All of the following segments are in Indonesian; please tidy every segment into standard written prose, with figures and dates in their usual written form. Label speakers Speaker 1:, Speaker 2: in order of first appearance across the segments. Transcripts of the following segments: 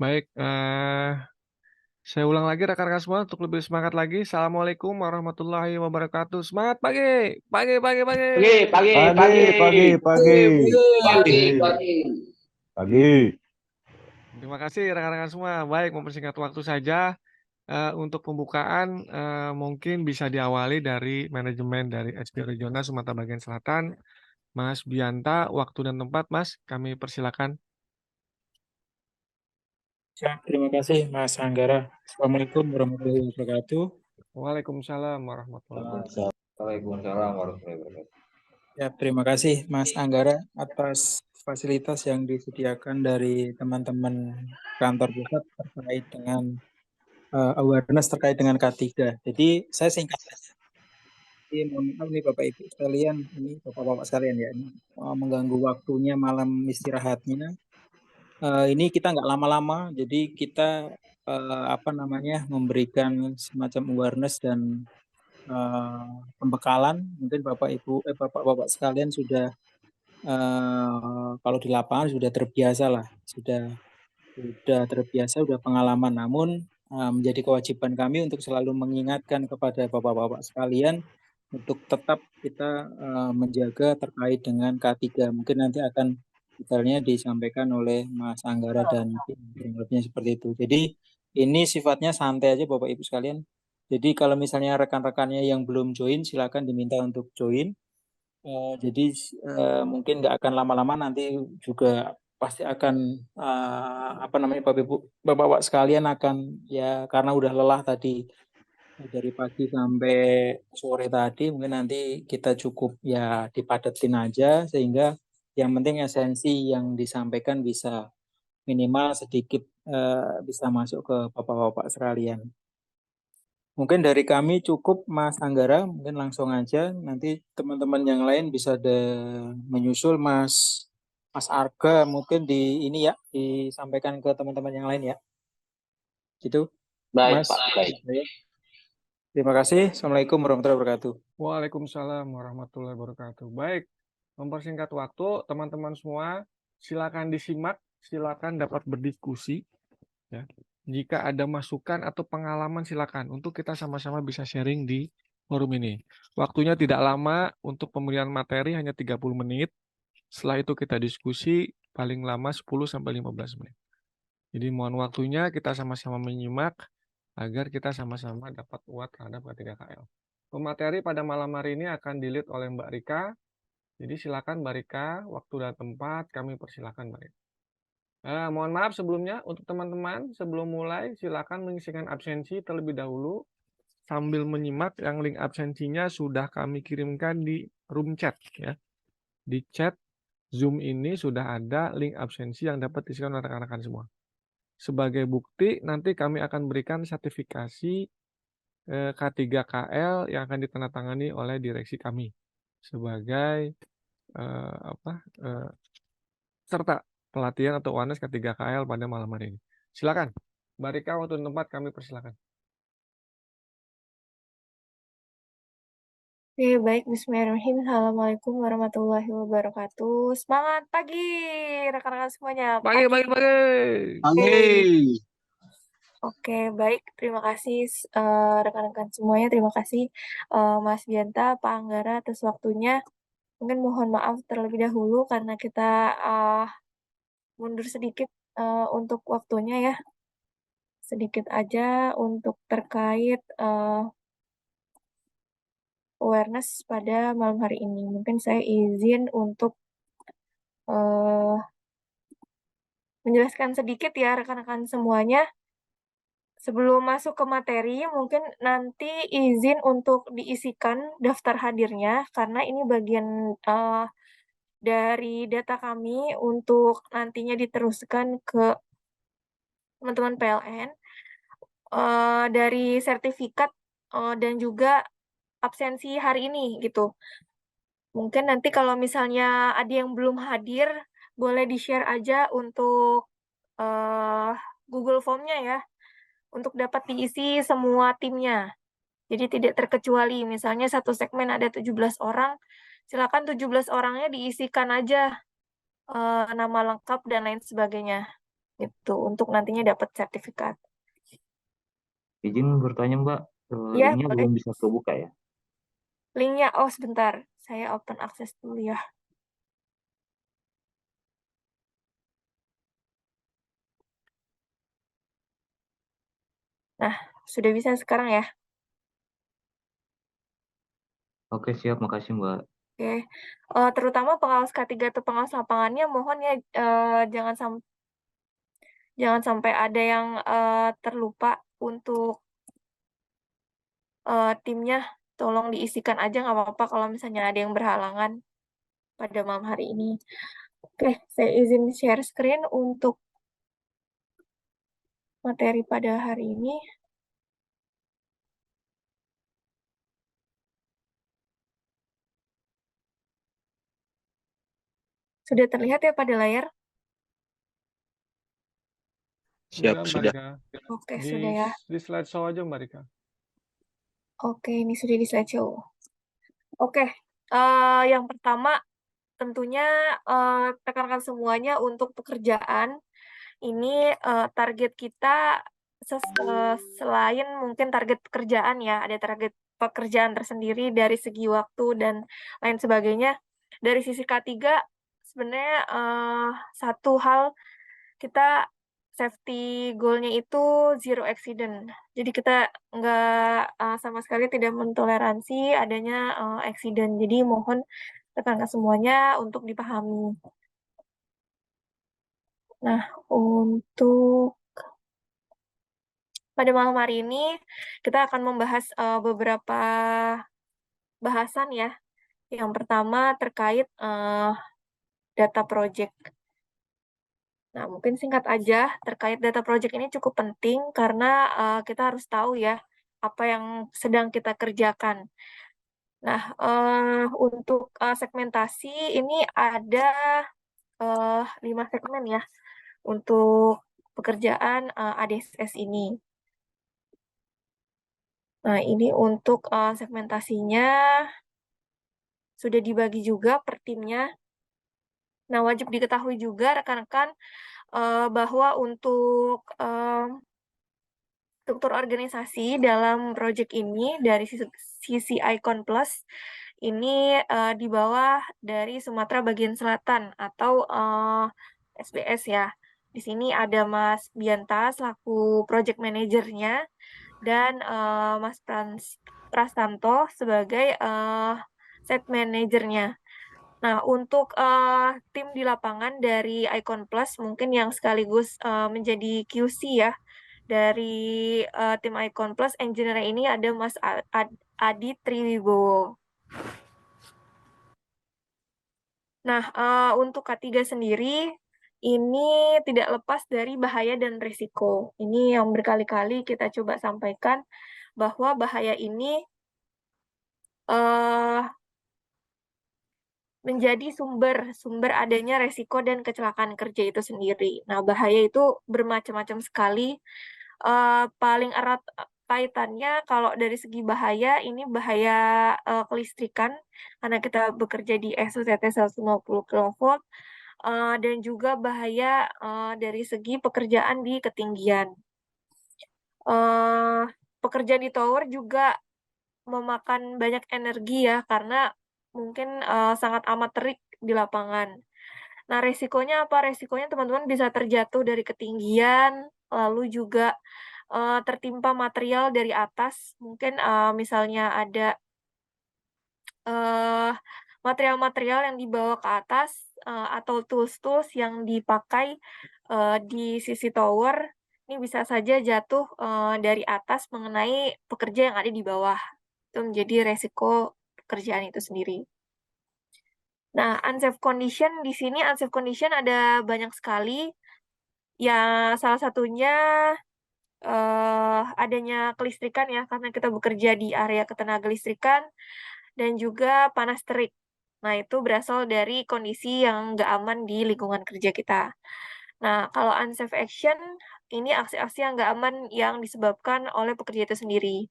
Speaker 1: Baik, saya ulang lagi rekan-rekan semua untuk lebih semangat lagi. Assalamualaikum warahmatullahi wabarakatuh. Semangat pagi, pagi, pagi, pagi.
Speaker 2: Pagi, pagi,
Speaker 3: Pagi,
Speaker 2: pagi,
Speaker 3: pagi, pagi,
Speaker 2: pagi,
Speaker 3: pagi,
Speaker 2: pagi.
Speaker 3: pagi.
Speaker 1: Terima kasih rekan-rekan semua. Baik, mempersingkat waktu saja untuk pembukaan mungkin bisa diawali dari manajemen dari SP Regional Sumatera Bagian Selatan. Mas Bianta, waktu dan tempat, Mas, kami persilakan.
Speaker 4: Ya, terima kasih Mas Anggara. Assalamualaikum warahmatullahi wabarakatuh.
Speaker 1: Waalaikumsalam warahmatullahi wabarakatuh.
Speaker 2: Waalaikumsalam warahmatullahi wabarakatuh.
Speaker 4: Ya, terima kasih Mas Anggara atas fasilitas yang disediakan dari teman-teman kantor pusat terkait dengan awareness terkait dengan K3. Jadi saya singkat saja. Jadi, mohon maaf nih Bapak Ibu sekalian, ini Bapak-Bapak sekalian ya, ini mengganggu waktunya malam istirahatnya. Ini kita nggak lama-lama, jadi kita memberikan semacam awareness dan pembekalan. Mungkin Bapak-Bapak sekalian sudah kalau di lapangan sudah terbiasa lah, sudah terbiasa, sudah pengalaman. Namun menjadi kewajiban kami untuk selalu mengingatkan kepada Bapak-Bapak sekalian untuk tetap kita menjaga terkait dengan K3. Mungkin nanti akan detailnya disampaikan oleh Mas Anggara dan kurang lebihnya seperti itu. Jadi ini sifatnya santai aja Bapak Ibu sekalian. Jadi kalau misalnya rekan-rekannya yang belum join, silakan diminta untuk join. Jadi mungkin nggak akan lama-lama, nanti juga pasti akan Bapak-bapak sekalian akan, ya karena udah lelah tadi dari pagi sampai sore tadi, mungkin nanti kita cukup ya dipadetin aja sehingga yang penting esensi yang disampaikan bisa minimal sedikit bisa masuk ke bapak-bapak sekalian. Mungkin dari kami cukup Mas Anggara, mungkin langsung aja nanti teman-teman yang lain bisa menyusul Mas Arga, mungkin di ini ya disampaikan ke teman-teman yang lain ya. Gitu.
Speaker 2: Baik,
Speaker 4: Mas.
Speaker 2: Pak. Baik.
Speaker 4: Terima kasih. Assalamualaikum warahmatullahi wabarakatuh.
Speaker 1: Waalaikumsalam warahmatullahi wabarakatuh. Baik, mempersingkat waktu, teman-teman semua, silakan disimak, silakan dapat berdiskusi. Ya. Jika ada masukan atau pengalaman, silakan untuk kita sama-sama bisa sharing di forum ini. Waktunya tidak lama, untuk pemilihan materi hanya 30 menit. Setelah itu kita diskusi paling lama 10-15 menit. Jadi mohon waktunya kita sama-sama menyimak agar kita sama-sama dapat kuat terhadap K3KL. Pemateri pada malam hari ini akan di-lead oleh Mbak Rika. Jadi silakan Mbak Rika, waktu dan tempat kami persilakan Mbak Rika. Mohon maaf sebelumnya untuk teman-teman, sebelum mulai silakan mengisikan absensi terlebih dahulu sambil menyimak yang link absensinya sudah kami kirimkan di room chat ya. Di chat Zoom ini sudah ada link absensi yang dapat diisikan oleh rekan-rekan semua. Sebagai bukti nanti kami akan berikan sertifikasi K3KL yang akan ditandatangani oleh direksi kami sebagai serta pelatihan atau awareness K3KL pada malam hari ini. Silakan, Mbak Rika, waktu dan tempat kami persilakan.
Speaker 5: Oke, baik. Bismillahirrahmanirrahim. Assalamualaikum warahmatullahi wabarakatuh. Semangat pagi, rekan-rekan semuanya.
Speaker 1: Pagi.
Speaker 3: Pagi.
Speaker 5: Oke, baik. Terima kasih rekan-rekan semuanya. Terima kasih Mas Bianta, Pak Anggara atas waktunya. Mungkin mohon maaf terlebih dahulu karena kita mundur sedikit untuk waktunya ya. Sedikit aja untuk terkait awareness pada malam hari ini. Mungkin saya izin untuk menjelaskan sedikit ya rekan-rekan semuanya. Sebelum masuk ke materi, mungkin nanti izin untuk diisikan daftar hadirnya, karena ini bagian dari data kami untuk nantinya diteruskan ke teman-teman PLN. Dari sertifikat dan juga absensi hari ini gitu. Mungkin nanti kalau misalnya ada yang belum hadir, boleh di-share aja untuk Google Form-nya ya, untuk dapat diisi semua timnya. Jadi tidak terkecuali, misalnya satu segmen ada 17 orang, silakan 17 orangnya diisikan aja nama lengkap dan lain sebagainya. gitu untuk nantinya dapat sertifikat.
Speaker 2: Izin bertanya Mbak,
Speaker 5: Ya,
Speaker 2: linknya
Speaker 5: boleh.
Speaker 2: belum bisa kebuka ya?
Speaker 5: Linknya, oh sebentar, saya open akses dulu ya. Nah, sudah bisa sekarang ya.
Speaker 2: Oke siap, makasih Mbak.
Speaker 5: Oke, terutama pengawas K3 atau pengawas lapangannya mohon ya jangan sampai ada yang terlupa untuk timnya. Tolong diisikan aja, nggak apa-apa kalau misalnya ada yang berhalangan pada malam hari ini. Oke, saya izin share screen untuk materi pada hari ini. Sudah terlihat ya pada layar?
Speaker 1: Sudah, Mbak
Speaker 4: sudah.
Speaker 1: Rika.
Speaker 5: Oke, sudah ya.
Speaker 1: Di slideshow aja, Mbak Rika.
Speaker 5: Oke, ini sudah di slideshow. Oke, yang pertama tentunya tekankan semuanya untuk pekerjaan. Ini target kita selain mungkin target pekerjaan ya, ada target pekerjaan tersendiri dari segi waktu dan lain sebagainya. Dari sisi K3 sebenarnya satu hal kita safety goal-nya itu zero accident. Jadi kita nggak sama sekali tidak mentoleransi adanya accident. Jadi mohon tekankan semuanya untuk dipahami. Nah, untuk pada malam hari ini kita akan membahas beberapa bahasan ya. Yang pertama terkait data project. Nah, mungkin singkat aja terkait data project ini cukup penting karena kita harus tahu ya apa yang sedang kita kerjakan. Nah, untuk segmentasi ini ada 5 segmen ya untuk pekerjaan ADSS ini. Nah, ini untuk segmentasinya sudah dibagi juga per timnya. Nah, wajib diketahui juga rekan-rekan bahwa untuk struktur organisasi dalam proyek ini dari sisi Icon Plus ini di bawah dari Sumatera bagian selatan atau SBS ya. Di sini ada Mas Bianta selaku project manajernya dan Mas Prastanto sebagai site manajernya. Nah, untuk tim di lapangan dari Icon Plus mungkin yang sekaligus menjadi QC ya dari tim Icon Plus engineer ini ada Mas Adi Triwibowo. Nah, untuk K3 sendiri ini tidak lepas dari bahaya dan risiko. Ini yang berkali-kali kita coba sampaikan bahwa bahaya ini menjadi sumber adanya resiko dan kecelakaan kerja itu sendiri. Nah, bahaya itu bermacam-macam sekali. Paling erat kaitannya kalau dari segi bahaya, ini bahaya kelistrikan, karena kita bekerja di SUTT 150 kV, dan juga bahaya dari segi pekerjaan di ketinggian. Pekerjaan di tower juga memakan banyak energi ya, karena mungkin sangat amat terik di lapangan. Nah, resikonya apa? Resikonya teman-teman bisa terjatuh dari ketinggian, lalu juga tertimpa material dari atas. Mungkin misalnya ada material-material yang dibawa ke atas atau tools-tools yang dipakai di sisi tower, ini bisa saja jatuh dari atas mengenai pekerja yang ada di bawah. Itu menjadi resiko pekerjaan itu sendiri. Nah, unsafe condition di sini unsafe condition ada banyak sekali. Ya, salah satunya adanya kelistrikan ya, karena kita bekerja di area ketenaga listrikan dan juga panas terik. Nah, itu berasal dari kondisi yang nggak aman di lingkungan kerja kita. Nah, kalau unsafe action, ini aksi-aksi yang nggak aman yang disebabkan oleh pekerja itu sendiri.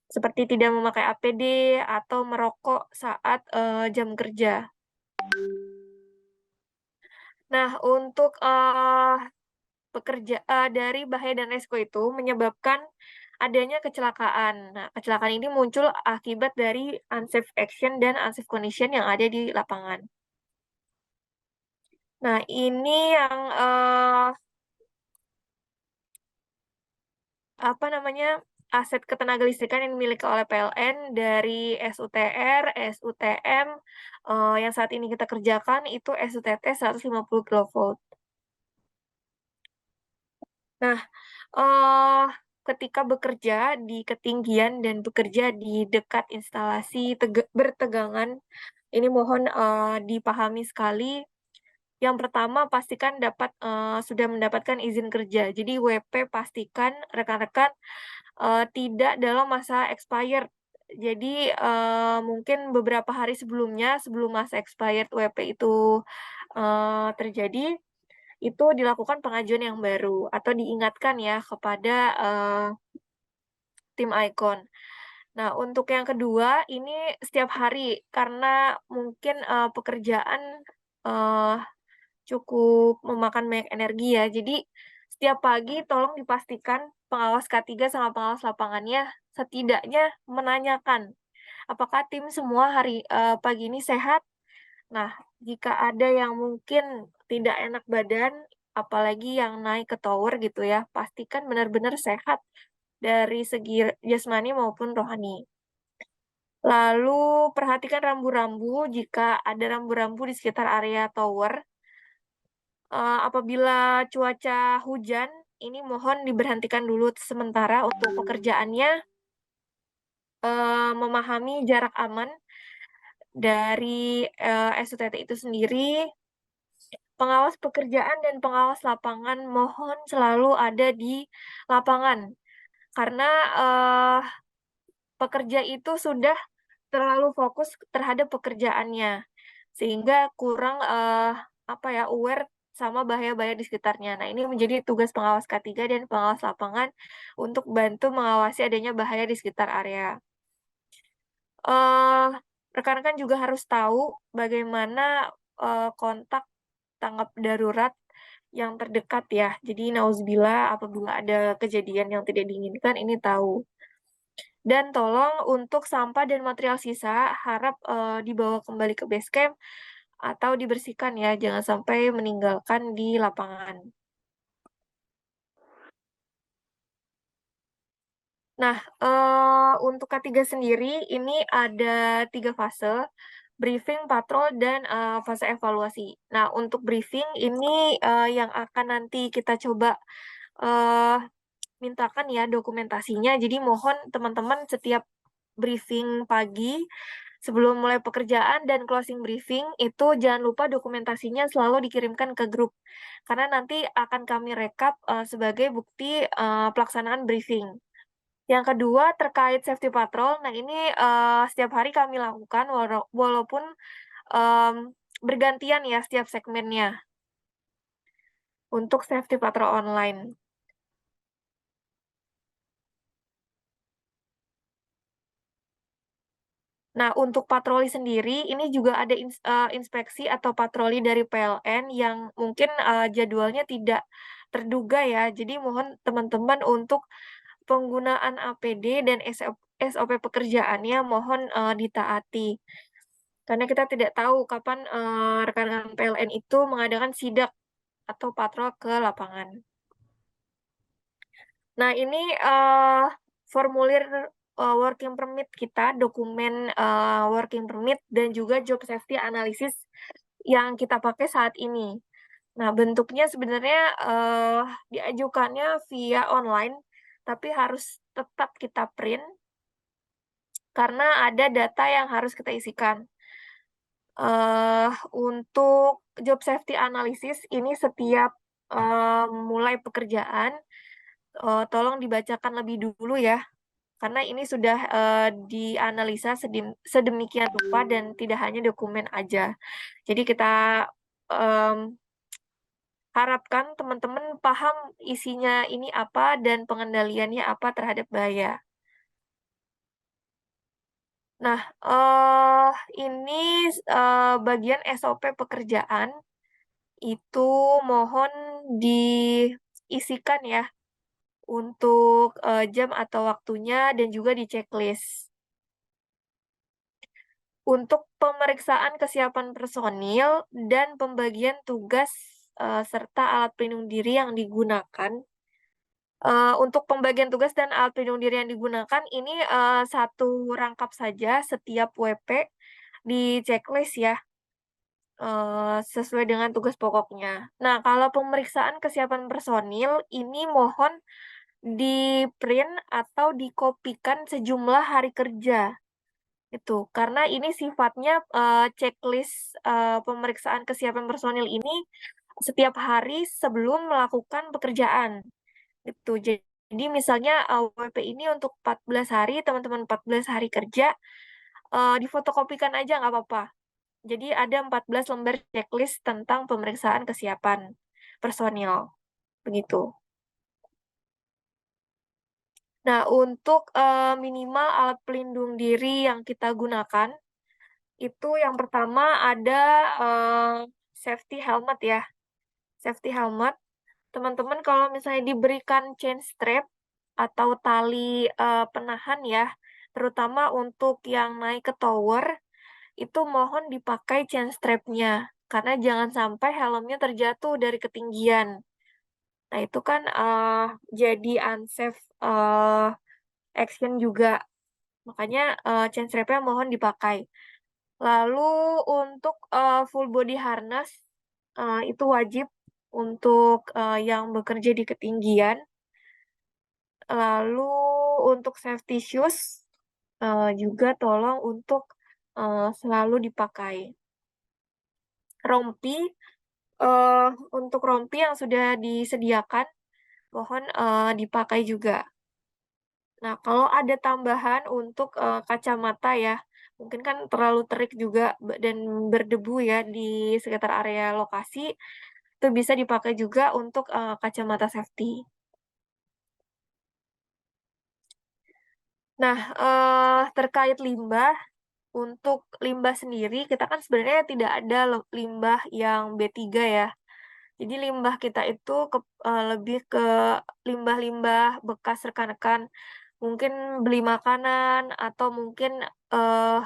Speaker 5: Seperti tidak memakai APD atau merokok saat jam kerja. Nah, untuk dari bahaya dan resiko itu menyebabkan adanya kecelakaan. Nah, kecelakaan ini muncul akibat dari unsafe action dan unsafe condition yang ada di lapangan. Nah, ini yang aset ketenagalistrikan yang dimiliki oleh PLN dari SUTR, SUTM, yang saat ini kita kerjakan itu SUTT 150 kV. Nah, ketika bekerja di ketinggian dan bekerja di dekat instalasi bertegangan, ini mohon dipahami sekali. Yang pertama, pastikan sudah mendapatkan izin kerja. Jadi WP pastikan rekan-rekan tidak dalam masa expired. Jadi mungkin beberapa hari sebelumnya, sebelum masa expired WP itu terjadi, itu dilakukan pengajuan yang baru atau diingatkan ya kepada tim ICON. Nah, untuk yang kedua, ini setiap hari karena mungkin pekerjaan cukup memakan banyak energi ya. Jadi setiap pagi tolong dipastikan pengawas K3 sama pengawas lapangannya setidaknya menanyakan apakah tim semua pagi ini sehat. Nah, jika ada yang mungkin tidak enak badan, apalagi yang naik ke tower gitu ya, pastikan benar-benar sehat dari segi jasmani maupun rohani. Lalu perhatikan rambu-rambu, jika ada rambu-rambu di sekitar area tower. Apabila cuaca hujan, ini mohon diberhentikan dulu sementara untuk pekerjaannya, memahami jarak aman dari SUTT itu sendiri. Pengawas pekerjaan dan pengawas lapangan mohon selalu ada di lapangan, karena pekerja itu sudah terlalu fokus terhadap pekerjaannya, sehingga kurang aware sama bahaya-bahaya di sekitarnya. Nah, ini menjadi tugas pengawas K3 dan pengawas lapangan untuk bantu mengawasi adanya bahaya di sekitar area. Rekan-rekan juga harus tahu bagaimana kontak tanggap darurat yang terdekat ya. Jadi nauzubillah apabila ada kejadian yang tidak diinginkan ini tahu. Dan tolong untuk sampah dan material sisa harap dibawa kembali ke base camp atau dibersihkan ya, jangan sampai meninggalkan di lapangan. Nah, untuk K3 sendiri ini ada 3 fase, briefing, patrol, dan fase evaluasi. Nah, untuk briefing ini yang akan nanti kita coba mintakan ya dokumentasinya. Jadi mohon teman-teman setiap briefing pagi sebelum mulai pekerjaan dan closing briefing itu jangan lupa dokumentasinya selalu dikirimkan ke grup. Karena nanti akan kami rekap sebagai bukti pelaksanaan briefing. Yang kedua terkait safety patrol. Nah, ini setiap hari kami lakukan walaupun bergantian ya setiap segmennya untuk safety patrol online. Nah, untuk patroli sendiri, ini juga ada inspeksi atau patroli dari PLN yang mungkin jadwalnya tidak terduga ya. Jadi mohon teman-teman untuk penggunaan APD dan SOP pekerjaannya mohon ditaati. Karena kita tidak tahu kapan rekan-rekan PLN itu mengadakan sidak atau patrol ke lapangan. Nah, ini formulir working permit kita, dokumen working permit, dan juga job safety analysis yang kita pakai saat ini. Nah, bentuknya sebenarnya diajukannya via online, tapi harus tetap kita print, karena ada data yang harus kita isikan. Untuk job safety analysis, ini setiap mulai pekerjaan, tolong dibacakan lebih dulu ya, karena ini sudah dianalisa sedemikian rupa dan tidak hanya dokumen aja. Jadi kita harapkan teman-teman paham isinya ini apa dan pengendaliannya apa terhadap bahaya. Nah, ini bagian SOP pekerjaan itu mohon isikan ya untuk jam atau waktunya dan juga di checklist. Untuk pemeriksaan kesiapan personil dan pembagian tugas serta alat pelindung diri yang digunakan. Untuk pembagian tugas dan alat pelindung diri yang digunakan ini satu rangkap saja setiap WP di checklist ya, sesuai dengan tugas pokoknya. Nah, kalau pemeriksaan kesiapan personil ini mohon di-print atau dikopikan sejumlah hari kerja. Itu, karena ini sifatnya checklist pemeriksaan kesiapan personil ini setiap hari sebelum melakukan pekerjaan. Itu. Jadi misalnya WP ini untuk 14 hari, teman-teman 14 hari kerja, difotokopikan aja nggak apa-apa. Jadi ada 14 lembar checklist tentang pemeriksaan kesiapan personil. Begitu. Nah, untuk minimal alat pelindung diri yang kita gunakan, itu yang pertama ada safety helmet ya. Safety helmet. Teman-teman kalau misalnya diberikan chain strap atau tali penahan ya, terutama untuk yang naik ke tower, itu mohon dipakai chain strap-nya. Karena jangan sampai helmnya terjatuh dari ketinggian. Nah, itu kan jadi unsafe action juga. Makanya chain strap-nya mohon dipakai. Lalu untuk full body harness itu wajib untuk yang bekerja di ketinggian. Lalu untuk safety shoes juga tolong untuk selalu dipakai. Rompi, untuk rompi yang sudah disediakan mohon dipakai juga. Nah, kalau ada tambahan untuk kacamata ya, mungkin kan terlalu terik juga dan berdebu ya di sekitar area lokasi, itu bisa dipakai juga untuk kacamata safety. Nah, terkait limbah, untuk limbah sendiri kita kan sebenarnya tidak ada limbah yang B3 ya. Jadi limbah kita itu lebih ke limbah-limbah bekas rekan-rekan, mungkin beli makanan atau mungkin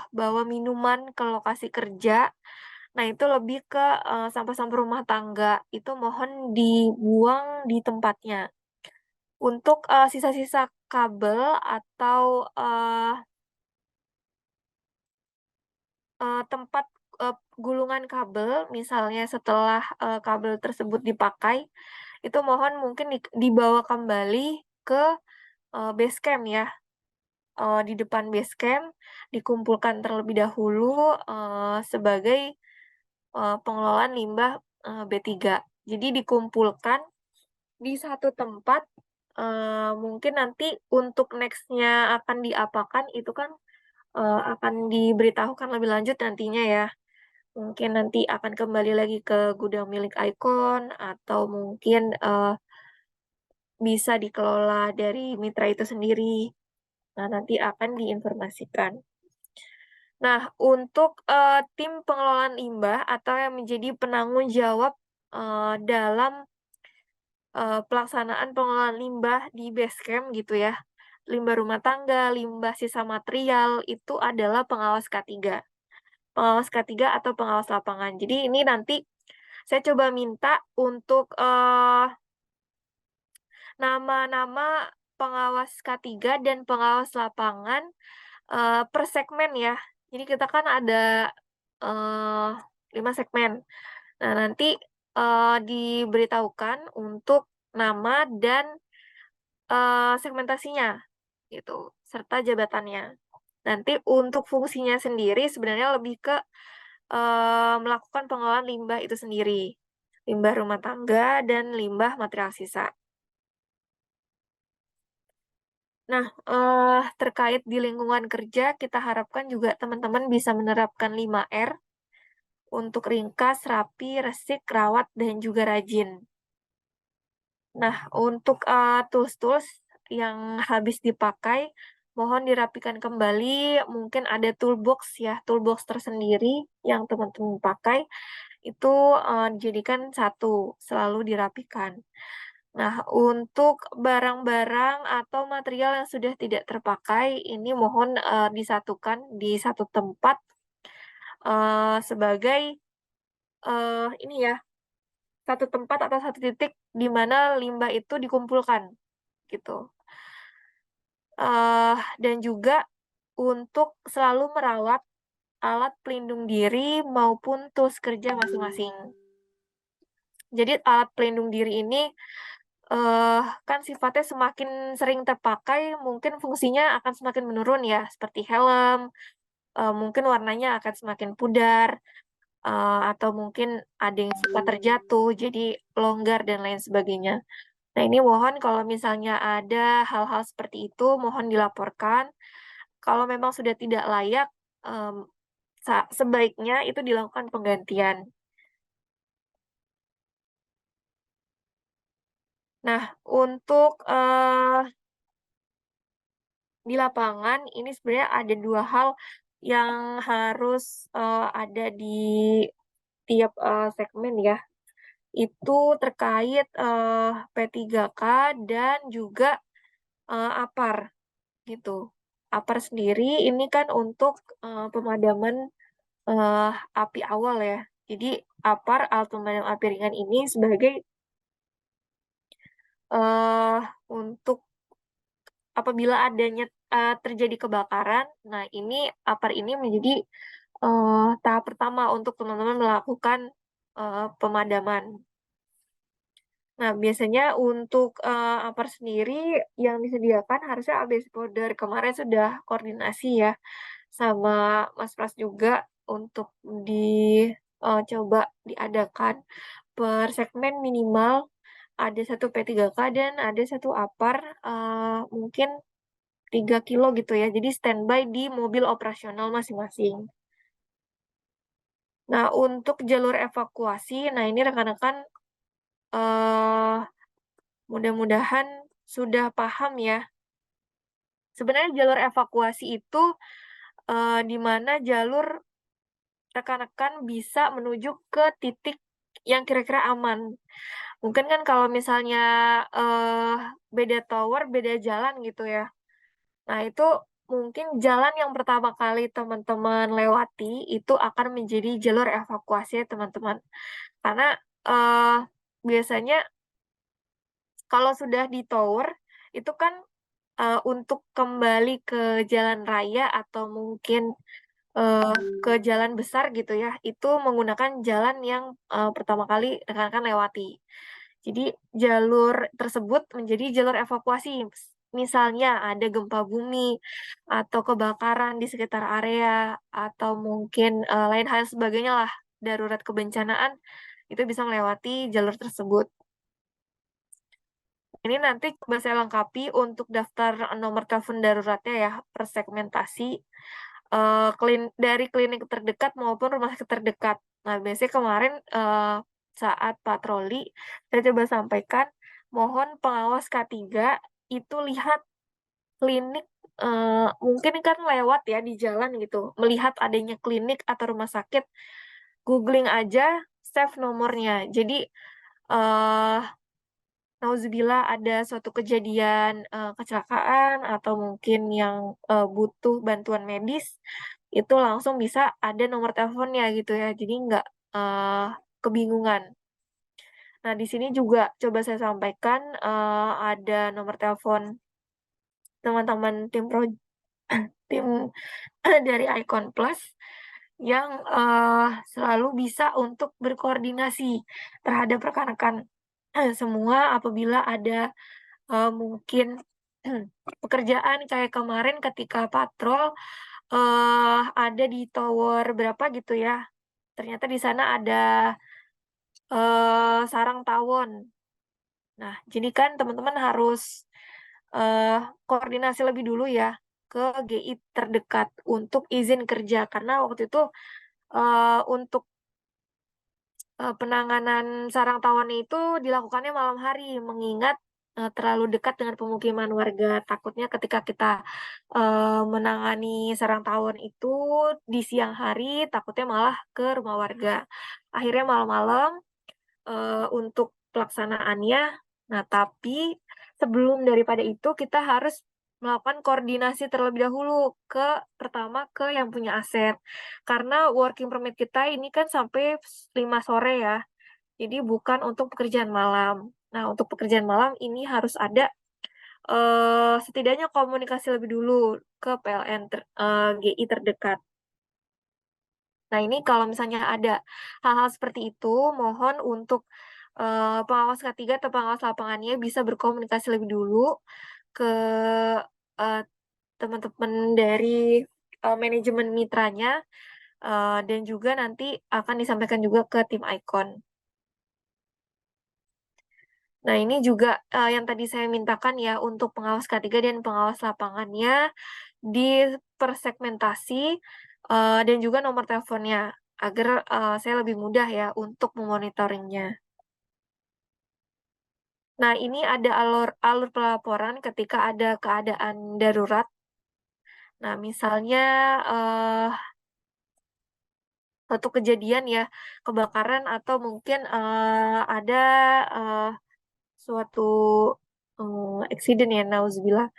Speaker 5: bawa minuman ke lokasi kerja. Nah, itu lebih ke sampah-sampah rumah tangga, itu mohon dibuang di tempatnya. Untuk sisa-sisa kabel atau tempat gulungan kabel, misalnya setelah kabel tersebut dipakai, itu mohon mungkin dibawa kembali ke base camp ya. Di depan base camp, dikumpulkan terlebih dahulu sebagai pengelolaan limbah B3. Jadi dikumpulkan di satu tempat, mungkin nanti untuk next-nya akan diapakan itu kan akan diberitahukan lebih lanjut nantinya ya. Mungkin nanti akan kembali lagi ke gudang milik Icon atau mungkin bisa dikelola dari mitra itu sendiri. Nah, nanti akan diinformasikan. Nah, untuk tim pengelolaan limbah atau yang menjadi penanggung jawab dalam pelaksanaan pengelolaan limbah di Basecamp gitu ya. Limbah rumah tangga, limbah sisa material itu adalah pengawas K3. Pengawas K3 atau pengawas lapangan. Jadi ini nanti saya coba minta untuk nama-nama pengawas K3 dan pengawas lapangan per segmen ya. Jadi kita kan ada 5 segmen. Nah, nanti diberitahukan untuk nama dan segmentasinya gitu, serta jabatannya. Nanti untuk fungsinya sendiri sebenarnya lebih ke melakukan pengelolaan limbah itu sendiri. Limbah rumah tangga dan limbah material sisa. Nah, terkait di lingkungan kerja, kita harapkan juga teman-teman bisa menerapkan 5R untuk ringkas, rapi, resik, rawat, dan juga rajin. Nah, untuk tools-tools yang habis dipakai, mohon dirapikan kembali. Mungkin ada toolbox ya, toolbox tersendiri yang teman-teman pakai. Itu dijadikan satu, selalu dirapikan. Nah, untuk barang-barang atau material yang sudah tidak terpakai, ini mohon disatukan di satu tempat sebagai ini ya, satu tempat atau satu titik di mana limbah itu dikumpulkan, gitu. Dan juga untuk selalu merawat alat pelindung diri maupun tools kerja masing-masing. Jadi alat pelindung diri ini kan sifatnya semakin sering terpakai, mungkin fungsinya akan semakin menurun ya, seperti helm, mungkin warnanya akan semakin pudar, atau mungkin ada yang suka terjatuh, jadi longgar dan lain sebagainya. Nah, ini mohon kalau misalnya ada hal-hal seperti itu, mohon dilaporkan. Kalau memang sudah tidak layak, sebaiknya itu dilakukan penggantian. Nah, untuk di lapangan ini sebenarnya ada 2 hal yang harus ada di tiap segmen ya. Itu terkait P3K dan juga APAR gitu. APAR sendiri ini kan untuk pemadaman api awal ya. Jadi APAR, alat pemadam api ringan ini sebagai untuk apabila adanya terjadi kebakaran, nah ini APAR ini menjadi tahap pertama untuk teman-teman melakukan pemadaman. Nah, biasanya untuk APAR sendiri yang disediakan harusnya ABS powder. Kemarin sudah koordinasi ya sama Mas Pras juga untuk coba diadakan per segmen minimal ada 1 P3K dan ada 1 APAR mungkin 3 kilo gitu ya. Jadi standby di mobil operasional masing-masing. Nah, untuk jalur evakuasi, nah ini rekan-rekan mudah-mudahan sudah paham ya. Sebenarnya jalur evakuasi itu di mana jalur rekan-rekan bisa menuju ke titik yang kira-kira aman. Mungkin kan kalau misalnya beda tower, beda jalan gitu ya. Nah, itu mungkin jalan yang pertama kali teman-teman lewati itu akan menjadi jalur evakuasi ya teman-teman. Karena biasanya kalau sudah di tower, itu kan untuk kembali ke jalan raya atau mungkin ke jalan besar gitu ya, itu menggunakan jalan yang pertama kali rekan-rekan lewati. Jadi jalur tersebut menjadi jalur evakuasi. Misalnya ada gempa bumi atau kebakaran di sekitar area atau mungkin lain hal sebagainya lah, darurat kebencanaan itu bisa melewati jalur tersebut. Ini nanti coba saya lengkapi untuk daftar nomor telepon daruratnya ya, per segmentasi dari klinik terdekat maupun rumah sakit terdekat. Nah, biasanya kemarin saat patroli, saya coba sampaikan, mohon pengawas K3 itu lihat klinik, mungkin kan lewat ya di jalan gitu, melihat adanya klinik atau rumah sakit, googling aja, save nomornya. Jadi, nauzubillah ada suatu kejadian kecelakaan atau mungkin yang butuh bantuan medis, itu langsung bisa ada nomor teleponnya gitu ya, jadi nggak kebingungan. Nah, di sini juga coba saya sampaikan ada nomor telepon teman-teman tim dari Icon Plus yang selalu bisa untuk berkoordinasi terhadap rekan-rekan semua apabila ada mungkin pekerjaan kayak kemarin ketika patrol ada di tower berapa gitu ya. Ternyata di sana ada sarang tawon. Nah, jadi kan teman-teman harus koordinasi lebih dulu ya ke GI terdekat untuk izin kerja karena waktu itu untuk penanganan sarang tawon itu dilakukannya malam hari mengingat terlalu dekat dengan pemukiman warga. Takutnya ketika kita menangani sarang tawon itu di siang hari, takutnya malah ke rumah warga. Akhirnya malam-malam untuk pelaksanaannya Nah, tapi sebelum daripada itu kita harus melakukan koordinasi terlebih dahulu pertama ke yang punya aset. Karena working permit kita ini kan sampai 5 sore ya. Jadi bukan untuk pekerjaan malam. Nah, untuk pekerjaan malam ini harus ada setidaknya komunikasi lebih dulu ke PLN GI terdekat. Nah, ini kalau misalnya ada hal-hal seperti itu, mohon untuk pengawas K3 atau pengawas lapangannya bisa berkomunikasi lebih dulu ke eh, teman-teman dari manajemen mitranya, dan juga nanti akan disampaikan juga ke tim Icon. Nah, ini juga yang tadi saya mintakan ya untuk pengawas K3 dan pengawas lapangannya dipersegmentasi dan juga nomor teleponnya agar saya lebih mudah ya untuk memonitoringnya. Nah, ini ada alur pelaporan ketika ada keadaan darurat. Nah, misalnya suatu kejadian ya, kebakaran atau mungkin ada suatu eksiden ya, nauzubillah.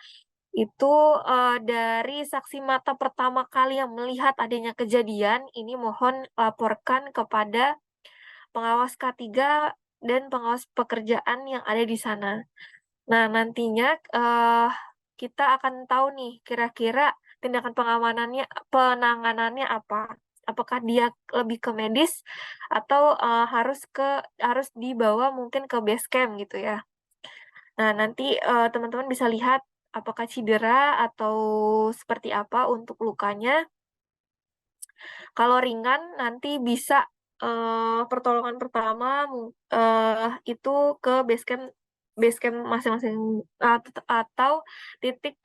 Speaker 5: Itu dari saksi mata pertama kali yang melihat adanya kejadian, ini mohon laporkan kepada pengawas K3 dan pengawas pekerjaan yang ada di sana. Nah, nantinya kita akan tahu nih kira-kira tindakan penanganannya apa. Apakah dia lebih ke medis atau harus dibawa mungkin ke base camp gitu ya. Nah, nanti teman-teman bisa lihat apakah cedera atau seperti apa untuk lukanya. Kalau ringan nanti bisa pertolongan pertama itu ke base camp masing-masing atau titik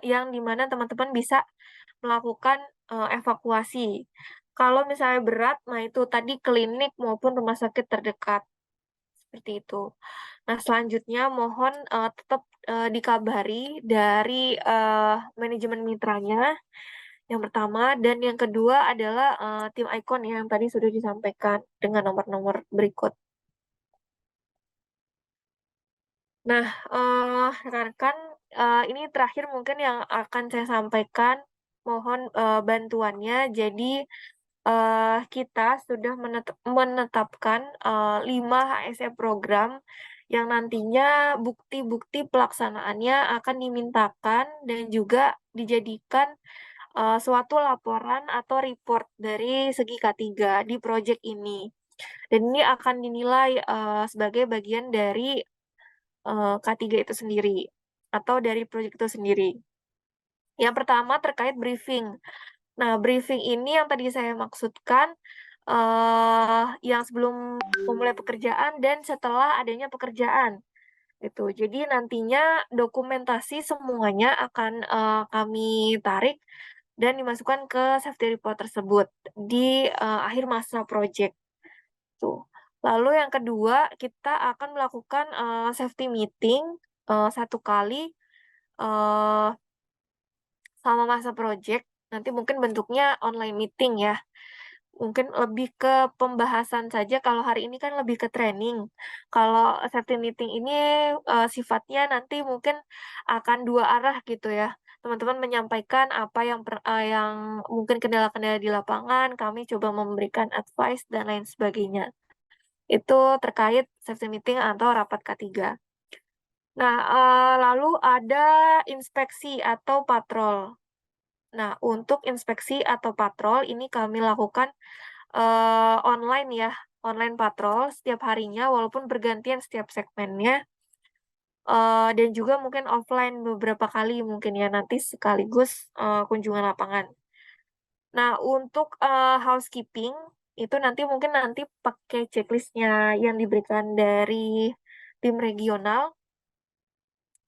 Speaker 5: yang dimana teman-teman bisa melakukan evakuasi. Kalau misalnya berat, nah itu tadi klinik maupun rumah sakit terdekat. Seperti itu. Nah, selanjutnya mohon tetap dikabari dari manajemen mitranya yang pertama, dan yang kedua adalah tim Icon yang tadi sudah disampaikan dengan nomor-nomor berikut. Nah, rekan-rekan, ini terakhir mungkin yang akan saya sampaikan, mohon bantuannya. Jadi, kita sudah menetapkan 5 HSE program yang nantinya bukti-bukti pelaksanaannya akan dimintakan dan juga dijadikan suatu laporan atau report dari segi K3 di proyek ini. Dan ini akan dinilai sebagai bagian dari K3 itu sendiri atau dari proyek itu sendiri. Yang pertama terkait briefing. Nah, briefing ini yang tadi saya maksudkan yang sebelum memulai pekerjaan dan setelah adanya pekerjaan. Gitu. Jadi nantinya dokumentasi semuanya akan kami tarik dan dimasukkan ke safety report tersebut di akhir masa project. Tuh. Lalu yang kedua, kita akan melakukan safety meeting 1 kali selama masa project. Nanti mungkin bentuknya online meeting ya. Mungkin lebih ke pembahasan saja, kalau hari ini kan lebih ke training. Kalau safety meeting ini sifatnya nanti mungkin akan 2 arah gitu ya. Teman-teman menyampaikan apa yang mungkin kendala-kendala di lapangan, kami coba memberikan advice dan lain sebagainya. Itu terkait safety meeting atau rapat K3. Nah, lalu ada inspeksi atau patrol. Nah, untuk inspeksi atau patrol ini kami lakukan online ya, online patrol setiap harinya walaupun bergantian setiap segmennya, dan juga mungkin offline beberapa kali mungkin ya, nanti sekaligus kunjungan lapangan. Nah, untuk housekeeping itu mungkin nanti pakai checklist-nya yang diberikan dari tim regional.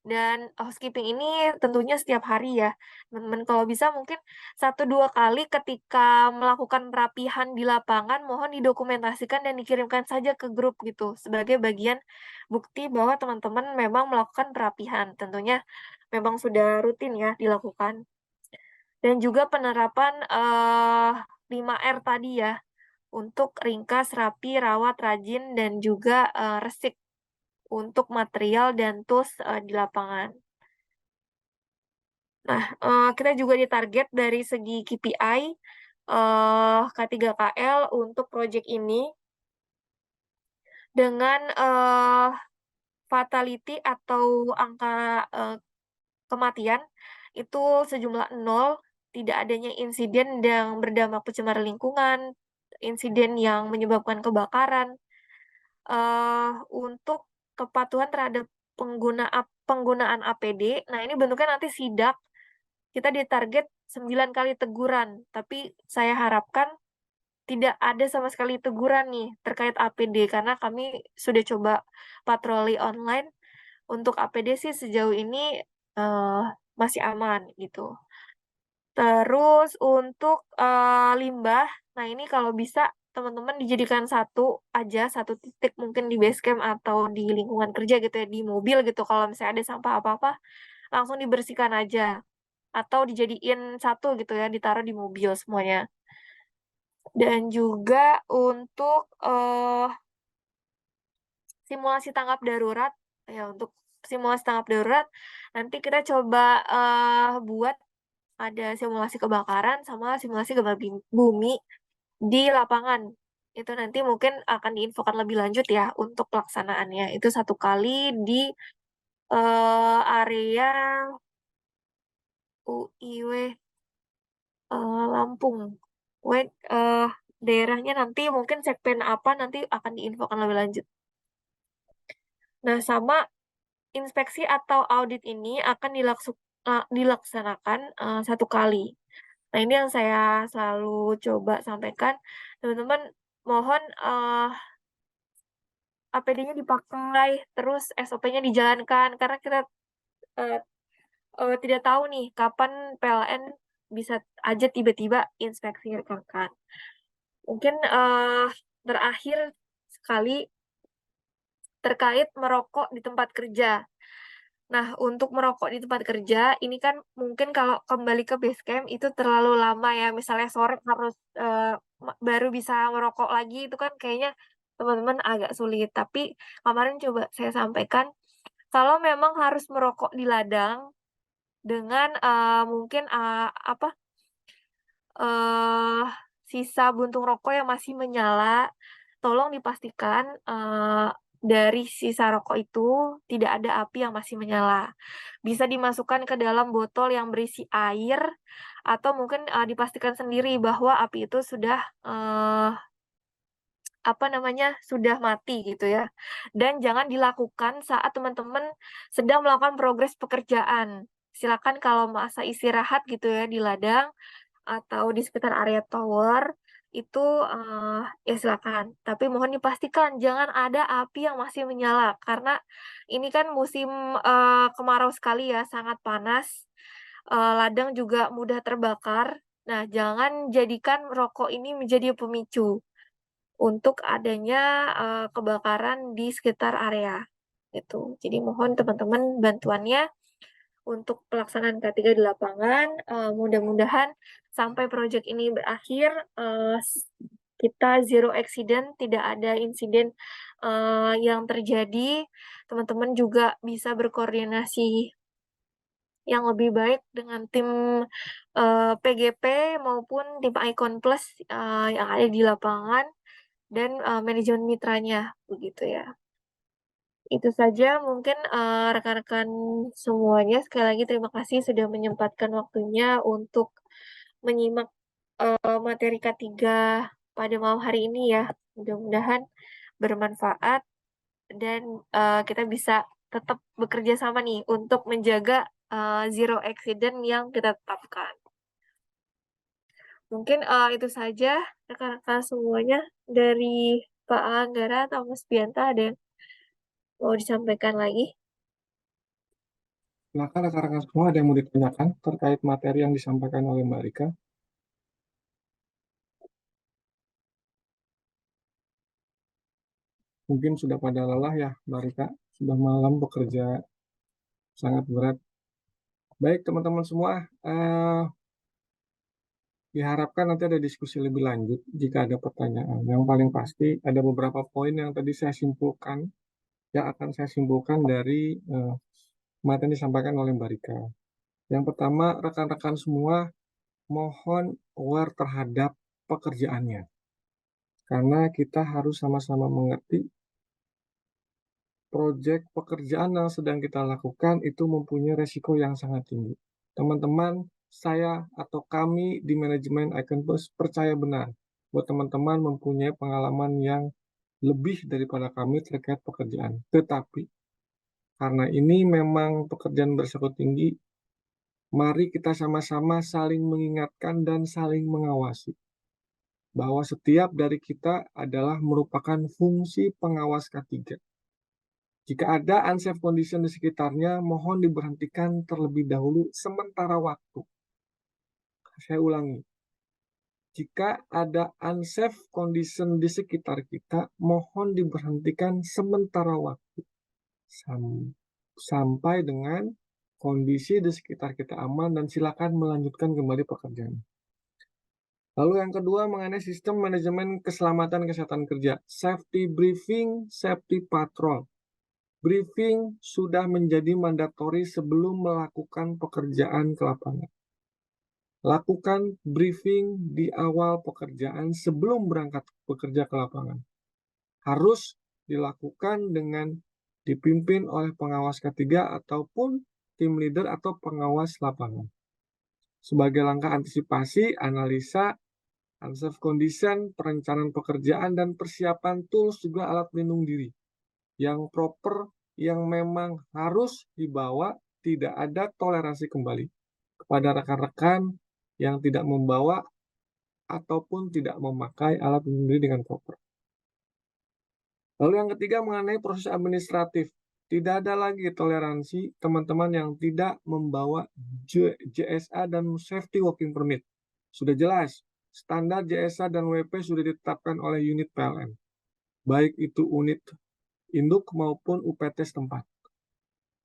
Speaker 5: Dan housekeeping ini tentunya setiap hari ya, teman-teman. Kalau bisa mungkin 1-2 kali ketika melakukan perapihan di lapangan, mohon didokumentasikan dan dikirimkan saja ke grup gitu, sebagai bagian bukti bahwa teman-teman memang melakukan perapihan. Tentunya memang sudah rutin ya dilakukan. Dan juga penerapan 5R tadi ya, untuk ringkas, rapi, rawat, rajin, dan juga resik. untuk material dan tools di lapangan. Nah, kita juga ditarget dari segi KPI K3KL untuk proyek ini dengan fatality atau angka kematian itu sejumlah 0, tidak adanya insiden yang berdampak pencemaran lingkungan, insiden yang menyebabkan kebakaran. Untuk kepatuhan terhadap penggunaan APD, nah ini bentuknya nanti sidak, kita ditarget 9 kali teguran, tapi saya harapkan tidak ada sama sekali teguran nih terkait APD, karena kami sudah coba patroli online, untuk APD sih sejauh ini masih aman gitu. Terus untuk limbah, nah ini kalau bisa teman-teman dijadikan satu titik mungkin di base camp atau di lingkungan kerja gitu ya, di mobil gitu, kalau misalnya ada sampah apa-apa langsung dibersihkan aja, atau dijadiin satu gitu ya, ditaruh di mobil semuanya. Dan juga untuk simulasi tanggap darurat, ya untuk simulasi tanggap darurat nanti kita coba buat ada simulasi kebakaran sama simulasi gempa bumi di lapangan. Itu nanti mungkin akan diinfokan lebih lanjut ya untuk pelaksanaannya. Itu 1 kali di area UIW Lampung. Daerahnya nanti mungkin segmen apa nanti akan diinfokan lebih lanjut. Nah, sama inspeksi atau audit ini akan dilaksanakan 1 kali. Nah, ini yang saya selalu coba sampaikan, teman-teman mohon APD-nya dipakai, terus SOP-nya dijalankan, karena kita tidak tahu nih kapan PLN bisa aja tiba-tiba inspeksi rekan-rekan. Mungkin terakhir sekali terkait merokok di tempat kerja. Nah, untuk merokok di tempat kerja, ini kan mungkin kalau kembali ke base camp itu terlalu lama ya. Misalnya sore harus baru bisa merokok lagi, itu kan kayaknya teman-teman agak sulit. Tapi kemarin coba saya sampaikan, kalau memang harus merokok di ladang dengan mungkin sisa buntung rokok yang masih menyala, tolong dipastikan dari sisa rokok itu tidak ada api yang masih menyala. Bisa dimasukkan ke dalam botol yang berisi air, atau mungkin dipastikan sendiri bahwa api itu sudah sudah mati gitu ya. Dan jangan dilakukan saat teman-teman sedang melakukan progres pekerjaan. Silakan kalau masa istirahat gitu ya di ladang atau di sekitar area tower itu ya silakan. Tapi mohon dipastikan jangan ada api yang masih menyala, karena ini kan musim kemarau sekali ya, sangat panas. Ladang juga mudah terbakar. Nah, jangan jadikan rokok ini menjadi pemicu untuk adanya kebakaran di sekitar area gitu. Jadi mohon teman-teman bantuannya untuk pelaksanaan K3 di lapangan. Mudah-mudahan sampai proyek ini berakhir kita zero accident, tidak ada insiden yang terjadi. Teman-teman juga bisa berkoordinasi yang lebih baik dengan tim PGP maupun tim Icon Plus yang ada di lapangan dan manajemen mitranya begitu ya. Itu saja mungkin rekan-rekan semuanya, sekali lagi terima kasih sudah menyempatkan waktunya untuk menyimak materi K3 pada malam hari ini ya. Mudah-mudahan bermanfaat dan kita bisa tetap bekerja sama nih untuk menjaga zero accident yang kita tetapkan. Mungkin itu saja rekan-rekan semuanya dari Pak Anggara atau Mas Bianta, ada yang mau disampaikan lagi?
Speaker 1: Silakan rekan-rekan semua, ada yang mau ditanyakan terkait materi yang disampaikan oleh Mbak Rika? Mungkin sudah pada lelah ya Mbak Rika, sudah malam bekerja sangat berat. Baik teman-teman semua, diharapkan nanti ada diskusi lebih lanjut jika ada pertanyaan. Yang paling pasti ada beberapa poin yang tadi saya simpulkan yang akan saya simpulkan dari materi yang disampaikan oleh Mbak Rika. Yang pertama, rekan-rekan semua mohon aware terhadap pekerjaannya. Karena kita harus sama-sama mengerti proyek pekerjaan yang sedang kita lakukan itu mempunyai resiko yang sangat tinggi. Teman-teman, saya atau kami di manajemen Icon Plus percaya benar bahwa teman-teman mempunyai pengalaman yang lebih daripada kami terkait pekerjaan. Tetapi, karena ini memang pekerjaan berisiko tinggi, mari kita sama-sama saling mengingatkan dan saling mengawasi bahwa setiap dari kita adalah merupakan fungsi pengawas K3. Jika ada unsafe condition di sekitarnya, mohon diberhentikan terlebih dahulu sementara waktu. Saya ulangi. Jika ada unsafe condition di sekitar kita, mohon diberhentikan sementara waktu. Sampai dengan kondisi di sekitar kita aman dan silakan melanjutkan kembali pekerjaan. Lalu yang kedua mengenai sistem manajemen keselamatan kesehatan kerja. Safety briefing, safety patrol. Briefing sudah menjadi mandatori sebelum melakukan pekerjaan ke lapangan. Lakukan briefing di awal pekerjaan sebelum berangkat bekerja ke lapangan. Harus dilakukan dengan dipimpin oleh pengawas K3 ataupun tim leader atau pengawas lapangan. Sebagai langkah antisipasi, analisa, unsafe condition, perencanaan pekerjaan, dan persiapan tools juga alat pelindung diri yang proper, yang memang harus dibawa, tidak ada toleransi kembali kepada rekan-rekan yang tidak membawa ataupun tidak memakai alat pelindung diri dengan proper. Lalu yang ketiga mengenai proses administratif. Tidak ada lagi toleransi teman-teman yang tidak membawa JSA dan Safety Working Permit. Sudah jelas, standar JSA dan WP sudah ditetapkan oleh unit PLN. Baik itu unit induk maupun UPT setempat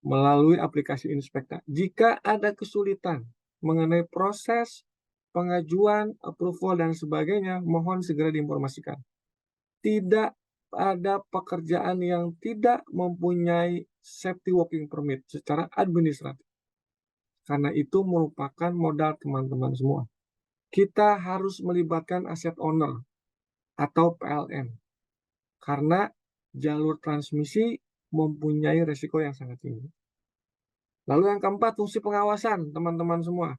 Speaker 1: melalui aplikasi Inspekta. Jika ada kesulitan mengenai proses pengajuan, approval, dan sebagainya, mohon segera diinformasikan. Tidak ada pekerjaan yang tidak mempunyai safety working permit secara administratif. Karena itu merupakan modal teman-teman semua. Kita harus melibatkan asset owner atau PLN. Karena jalur transmisi mempunyai resiko yang sangat tinggi. Lalu yang keempat, fungsi pengawasan, teman-teman semua.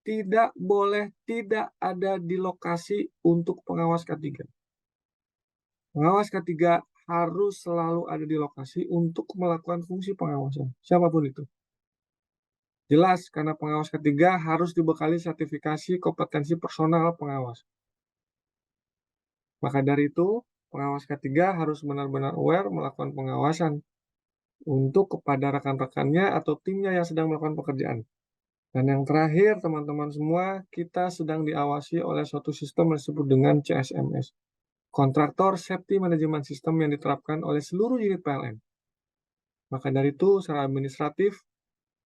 Speaker 1: Tidak boleh tidak ada di lokasi untuk pengawas K3. Pengawas K3 harus selalu ada di lokasi untuk melakukan fungsi pengawasan, siapapun itu. Jelas, karena pengawas K3 harus dibekali sertifikasi kompetensi personal pengawas. Maka dari itu, pengawas K3 harus benar-benar aware melakukan pengawasan untuk kepada rekan-rekannya atau timnya yang sedang melakukan pekerjaan. Dan yang terakhir, teman-teman semua, kita sedang diawasi oleh suatu sistem yang disebut dengan CSMS. Kontraktor Safety Management System yang diterapkan oleh seluruh unit PLN. Maka dari itu, secara administratif,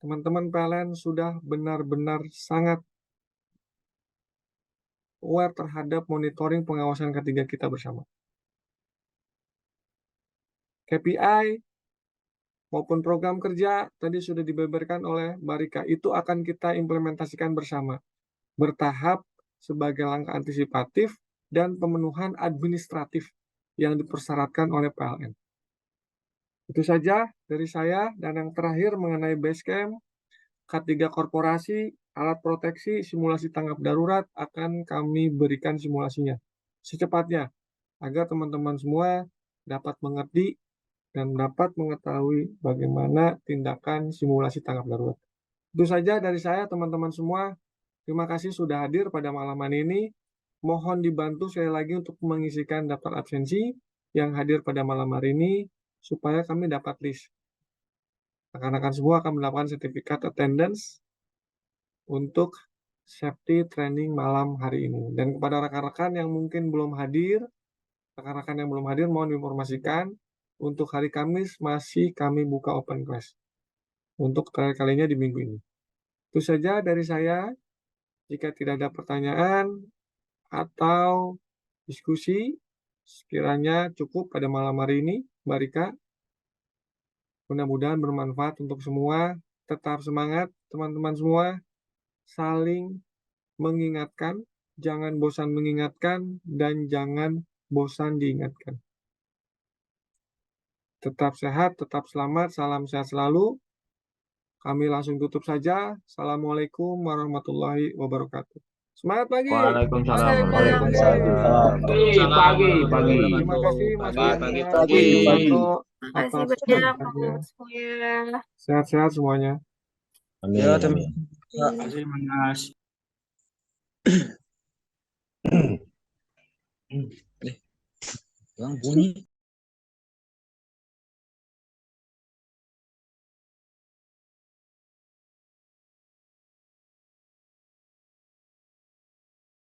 Speaker 1: teman-teman PLN sudah benar-benar sangat aware terhadap monitoring pengawasan K3 kita bersama. KPI maupun program kerja tadi sudah dibeberkan oleh Mbak Rika, itu akan kita implementasikan bersama, bertahap sebagai langkah antisipatif dan pemenuhan administratif yang dipersyaratkan oleh PLN. Itu saja dari saya, dan yang terakhir mengenai Basecamp, K3 Korporasi, alat proteksi, simulasi tanggap darurat akan kami berikan simulasinya secepatnya, agar teman-teman semua dapat mengerti dan dapat mengetahui bagaimana tindakan simulasi tanggap darurat. Itu saja dari saya, teman-teman semua. Terima kasih sudah hadir pada malam ini. Mohon dibantu sekali lagi untuk mengisikan daftar absensi yang hadir pada malam hari ini, supaya kami dapat list. Rekan-rekan semua akan mendapatkan sertifikat attendance untuk safety training malam hari ini. Dan kepada rekan-rekan yang mungkin belum hadir, rekan-rekan yang belum hadir mohon diinformasikan, untuk hari Kamis masih kami buka open class untuk terakhir kalinya di minggu ini. Itu saja dari saya. Jika tidak ada pertanyaan atau diskusi, sekiranya cukup pada malam hari ini, Mbak Rika. Mudah-mudahan bermanfaat untuk semua. Tetap semangat teman-teman semua. Saling mengingatkan, jangan bosan mengingatkan, dan jangan bosan diingatkan. Tetap sehat, tetap selamat, salam sehat selalu. Kami langsung tutup saja. Assalamualaikum warahmatullahi wabarakatuh. Semangat pagi.
Speaker 2: Waalaikumsalam
Speaker 5: Waalaikumsalam.
Speaker 2: pagi.
Speaker 1: Terima kasih Mas
Speaker 3: Selamat
Speaker 1: Firman,
Speaker 3: pagi.
Speaker 1: Mas Suparto
Speaker 5: Terima kasih
Speaker 1: atas
Speaker 5: banyak
Speaker 1: penjelasannya.
Speaker 5: Bapak semuanya.
Speaker 1: Sehat-sehat semuanya.
Speaker 3: Ya, terima
Speaker 5: Iya.
Speaker 3: kasih Mas. Yang bunyi.